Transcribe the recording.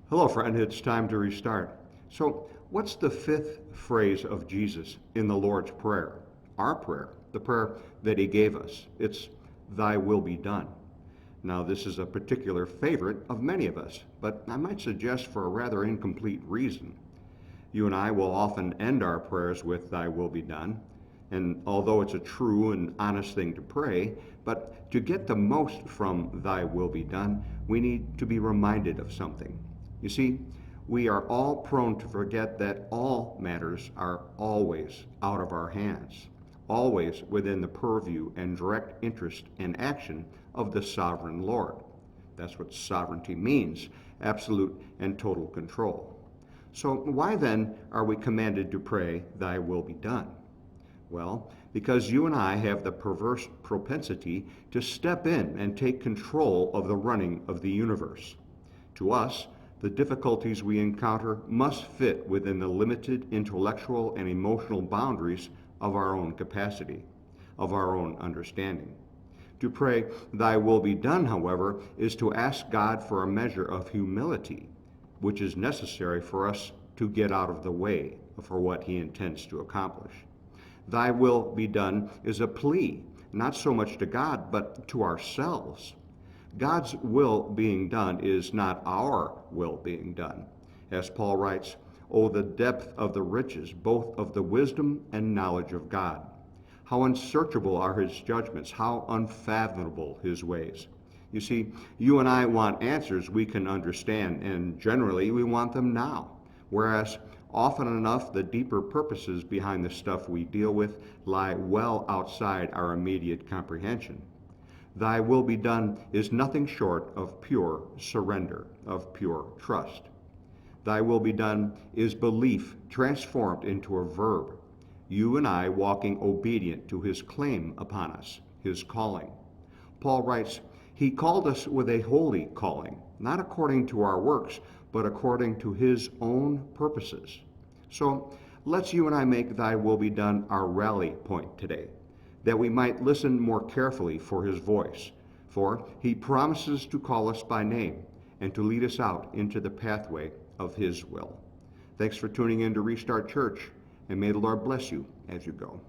Hello, friend. It's time to restart. So, what's the fifth phrase of Jesus in the Lord's Prayer? Our prayer, the prayer that He gave us. It's, Thy will be done. Now, this is a particular favorite of many of us, but I might suggest for a rather incomplete reason. You and I will often end our prayers with, Thy will be done. And although it's a true and honest thing to pray, but to get the most from Thy will be done, we need to be reminded of something. You see, we are all prone to forget that all matters are always out of our hands, always within the purview and direct interest and action of the sovereign Lord. That's what sovereignty means, absolute and total control. So why then are we commanded to pray, Thy will be done? Well, because you and I have the perverse propensity to step in and take control of the running of the universe. To us, the difficulties we encounter must fit within the limited intellectual and emotional boundaries of our own capacity, of our own understanding. To pray, Thy will be done, however, is to ask God for a measure of humility, which is necessary for us to get out of the way for what He intends to accomplish. Thy will be done is a plea, not so much to God, but to ourselves. God's will being done is not our will being done. As Paul writes, "Oh, the depth of the riches, both of the wisdom and knowledge of God. How unsearchable are His judgments, how unfathomable His ways." You see, you and I want answers we can understand, and generally we want them now. Whereas often enough, the deeper purposes behind the stuff we deal with lie well outside our immediate comprehension. Thy will be done is nothing short of pure surrender, of pure trust. Thy will be done is belief transformed into a verb. You and I walking obedient to His claim upon us, His calling. Paul writes, He called us with a holy calling, not according to our works, but according to His own purposes. So let's you and I make Thy will be done our rally point today, that we might listen more carefully for His voice. For He promises to call us by name and to lead us out into the pathway of His will. Thanks for tuning in to Restart Church, and may the Lord bless you as you go.